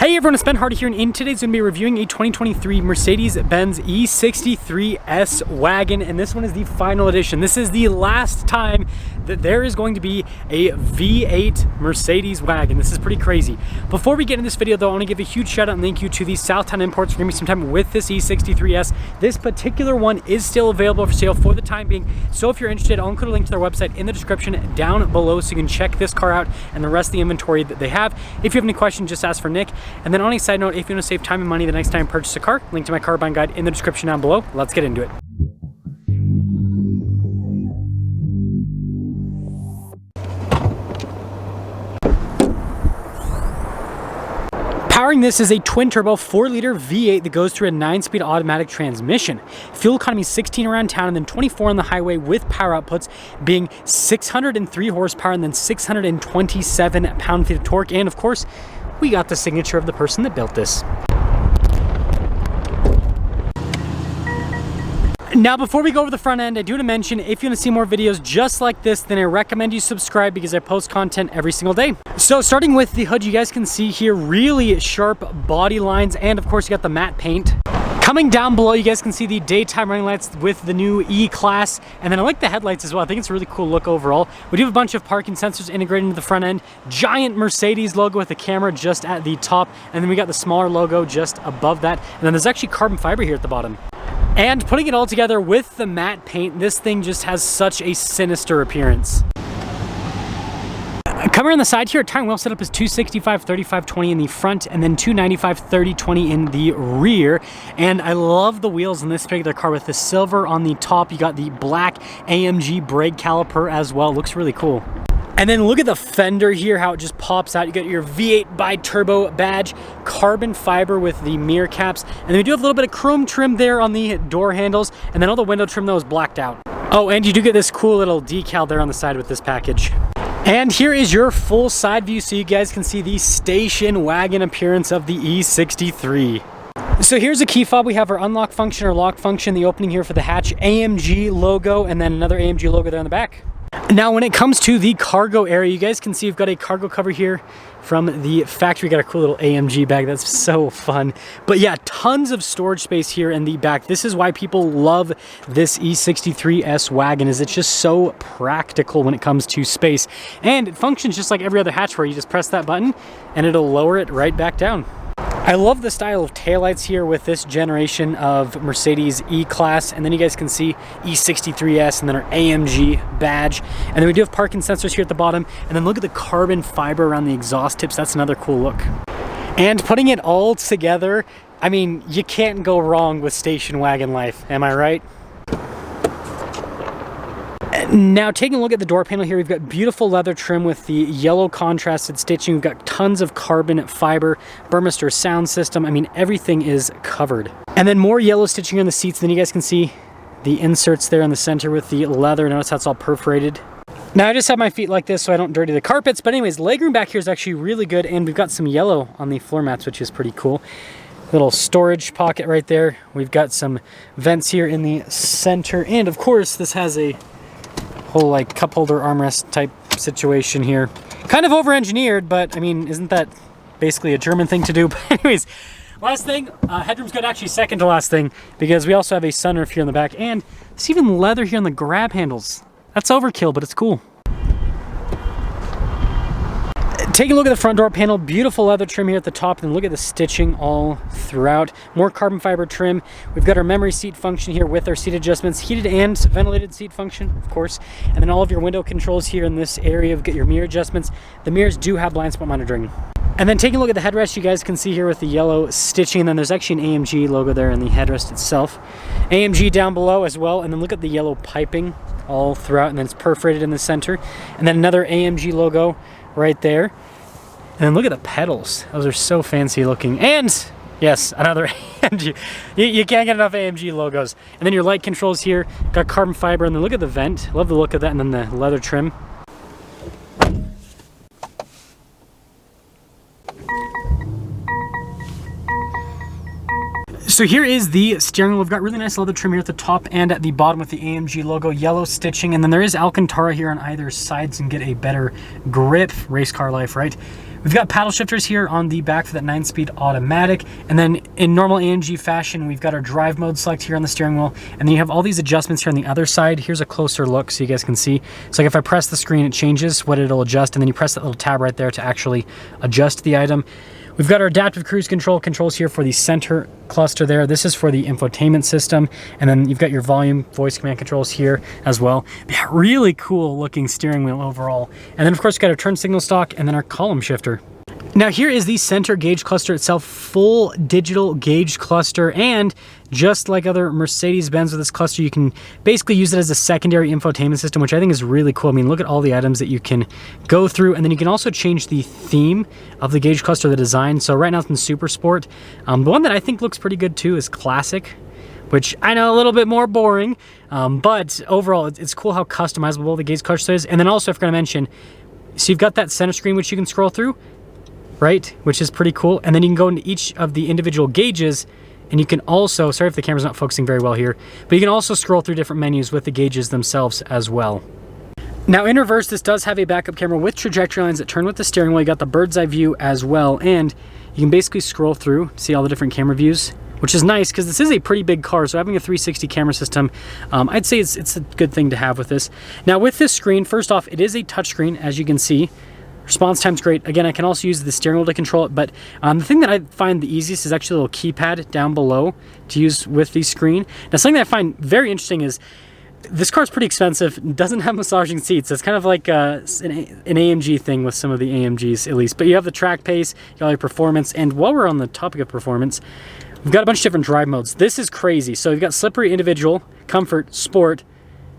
Hey everyone, it's Ben Hardy here, and in today's going to be reviewing a 2023 Mercedes-Benz E63 S Wagon, and this one is the final edition. This is the last time that there is going to be a V8 Mercedes wagon. This is pretty crazy. Before we get into this video though, I want to give a huge shout out and thank you to the Southtown Imports for giving me some time with this E63S. This particular one is still available for sale for the time being, so if you're interested, I'll include a link to their website in the description down below so you can check this car out and the rest of the inventory that they have. If you have any questions, just ask for Nick. And then on a side note, if you want to save time and money the next time you purchase a car, link to my car buying guide in the description down below. Let's get into it. Powering this is a twin-turbo 4-liter V8 that goes through a 9-speed automatic transmission. Fuel economy is 16 around town and then 24 on the highway, with power outputs being 603 horsepower and then 627 pound-feet of torque. And of course, we got the signature of the person that built this. Now, before we go over the front end, I do want to mention, if you want to see more videos just like this, then I recommend you subscribe because I post content every single day. So starting with the hood, you guys can see here really sharp body lines, and of course you got the matte paint. Coming down below, you guys can see the daytime running lights with the new E-Class, and then I like the headlights as well. I think it's a really cool look overall. We do have a bunch of parking sensors integrated into the front end, giant Mercedes logo with the camera just at the top, and then we got the smaller logo just above that, and then there's actually carbon fiber here at the bottom. And putting it all together with the matte paint, this thing just has such a sinister appearance. Coming on the side here, tire wheel setup is 265, 35, 20 in the front, and then 295, 30, 20 in the rear. And I love the wheels in this particular car with the silver on the top. You got the black AMG brake caliper as well. Looks really cool. And then look at the fender here, how it just pops out. You got your V8 bi-turbo badge, carbon fiber with the mirror caps, and then we do have a little bit of chrome trim there on the door handles, and then all the window trim though is blacked out. Oh, and you do get this cool little decal there on the side with this package. And here is your full side view so you guys can see the station wagon appearance of the E63. So here's a key fob. We have our unlock function or lock function, the opening here for the hatch, AMG logo, and then another AMG logo there on the back. Now, when it comes to the cargo area, you guys can see we've got a cargo cover here from the factory. Got a cool little AMG bag. That's so fun. But yeah, tons of storage space here in the back. This is why people love this E63 S wagon, is it's just so practical when it comes to space. And it functions just like every other hatch where you just press that button and it'll lower it right back down. I love the style of taillights here with this generation of Mercedes E-Class, and then you guys can see E63S and then our AMG badge, and then we do have parking sensors here at the bottom, and then look at the carbon fiber around the exhaust tips. That's another cool look. And putting it all together, I mean, you can't go wrong with station wagon life, am I right? Now, taking a look at the door panel here, we've got beautiful leather trim with the yellow contrasted stitching. We've got tons of carbon fiber, Burmester sound system. I mean, everything is covered. And then more yellow stitching on the seats. Then you guys can see the inserts there in the center with the leather. Notice how it's all perforated. Now, I just have my feet like this so I don't dirty the carpets. But anyways, legroom back here is actually really good. And we've got some yellow on the floor mats, which is pretty cool. Little storage pocket right there. We've got some vents here in the center. And of course, this has a whole like cup holder armrest type situation here. Kind of over-engineered, but I mean, isn't that basically a German thing to do? But anyways, last thing, headroom's good, actually second to last thing, because we also have a sunroof here in the back, and there's even leather here on the grab handles. That's overkill, but it's cool. Taking a look at the front door panel, beautiful leather trim here at the top, and look at the stitching all throughout. More carbon fiber trim. We've got our memory seat function here with our seat adjustments, heated and ventilated seat function, of course, and then all of your window controls here in this area. We've got your mirror adjustments. The mirrors do have blind spot monitoring. And then taking a look at the headrest, you guys can see here with the yellow stitching, and then there's actually an AMG logo there in the headrest itself. AMG down below as well, and then look at the yellow piping all throughout, and then it's perforated in the center. And then another AMG logo right there. And then look at the pedals. Those are so fancy looking. And yes, another AMG. You can't get enough AMG logos. And then your light controls here, got carbon fiber, and then look at the vent. Love the look of that, and then the leather trim. So here is the steering wheel. We've got really nice leather trim here at the top and at the bottom with the AMG logo, yellow stitching, and then there is Alcantara here on either sides and get a better grip. Race car life, right? We've got paddle shifters here on the back for that 9-speed automatic. And then in normal AMG fashion, we've got our drive mode select here on the steering wheel. And then you have all these adjustments here on the other side. Here's a closer look so you guys can see. So like if I press the screen, it changes what it'll adjust. And then you press that little tab right there to actually adjust the item. We've got our adaptive cruise control controls here for the center cluster there. This is for the infotainment system. And then you've got your volume voice command controls here as well. Yeah, really cool looking steering wheel overall. And then of course, we've got our turn signal stalk and then our column shifter. Now here is the center gauge cluster itself, full digital gauge cluster, and just like other Mercedes-Benz with this cluster, you can basically use it as a secondary infotainment system, which I think is really cool. I mean, look at all the items that you can go through, and then you can also change the theme of the gauge cluster, the design. So right now it's in Super Sport. The one that I think looks pretty good too is Classic, which I know a little bit more boring, but overall it's cool how customizable the gauge cluster is. And then also I forgot to mention, so you've got that center screen which you can scroll through, right? Which is pretty cool. And then you can go into each of the individual gauges, and you can also, sorry if the camera's not focusing very well here, but you can also scroll through different menus with the gauges themselves as well. Now in reverse, this does have a backup camera with trajectory lines that turn with the steering wheel. You got the bird's eye view as well, and you can basically scroll through, see all the different camera views, which is nice because this is a pretty big car. So having a 360 camera system, I'd say it's a good thing to have with this. Now with this screen, first off, it is a touchscreen, as you can see. Response time's great. Again, I can also use the steering wheel to control it, but the thing that I find the easiest is actually a little keypad down below to use with the screen. Now, something that I find very interesting is this car's pretty expensive. It doesn't have massaging seats. It's kind of like an AMG thing with some of the AMGs, at least. But you have the track pace, you got your performance, and while we're on the topic of performance, we've got a bunch of different drive modes. This is crazy. So you've got slippery, individual, comfort, sport,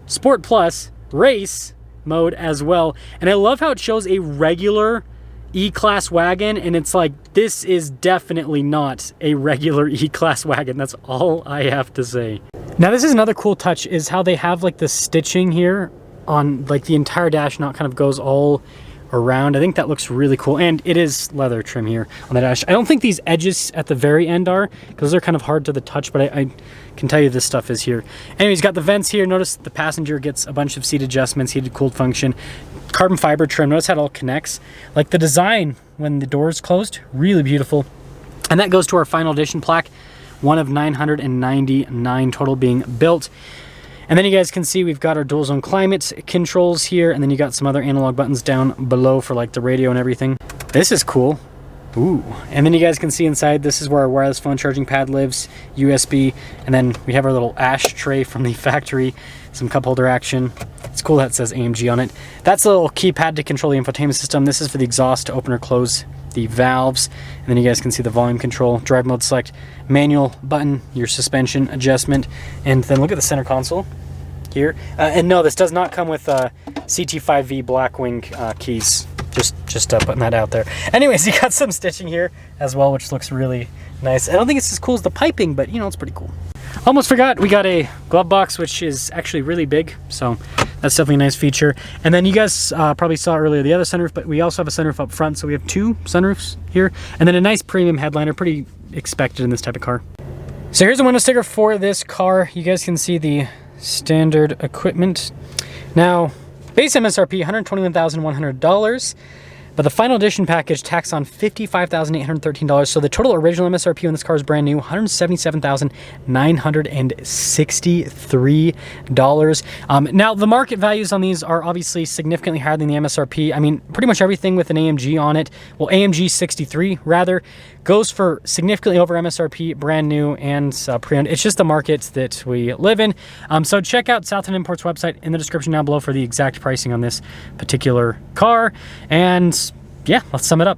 sport plus, race mode as well. And I love how it shows a regular E-Class wagon, and it's like, this is definitely not a regular E-Class wagon. That's all I have to say. Now this is another cool touch, is how they have like the stitching here on like the entire dash, not kind of goes all around. I think that looks really cool, and it is leather trim here on the dash. I don't think these edges at the very end are, because they're kind of hard to the touch, but I can tell you this stuff is here. Anyways, got the vents here. Notice the passenger gets a bunch of seat adjustments, heated cooled function, carbon fiber trim. Notice how it all connects. Like the design when the door is closed, really beautiful. And that goes to our final edition plaque, one of 999 total being built. And then you guys can see we've got our dual zone climate controls here, and then you got some other analog buttons down below for like the radio and everything. This is cool. Ooh. And then you guys can see inside, this is where our wireless phone charging pad lives, USB, and then we have our little ashtray from the factory, some cup holder action. It's cool that it says AMG on it. That's a little keypad to control the infotainment system. This is for the exhaust to open or close the valves. And then you guys can see the volume control, drive mode select, manual button, your suspension adjustment, and then look at the center console here. And no, this does not come with CT5V Blackwing keys. Just putting that out there. Anyways, you got some stitching here as well, which looks really nice. I don't think it's as cool as the piping, but you know, it's pretty cool. Almost forgot, we got a glove box, which is actually really big, so that's definitely a nice feature. And then you guys probably saw earlier the other sunroof, but we also have a sunroof up front, so we have two sunroofs here, and then a nice premium headliner, pretty expected in this type of car. So here's a window sticker for this car. You guys can see the standard equipment. Now, base MSRP, $121,100. But the final edition package tax on $55,813. So the total original MSRP on this car is brand new, $177,963. Now the market values on these are obviously significantly higher than the MSRP. I mean, pretty much everything with an AMG on it, well, AMG E63 rather, goes for significantly over MSRP, brand new and pre-owned. It's just the market that we live in. So check out Southland Imports website in the description down below for the exact pricing on this particular car. And yeah, let's sum it up.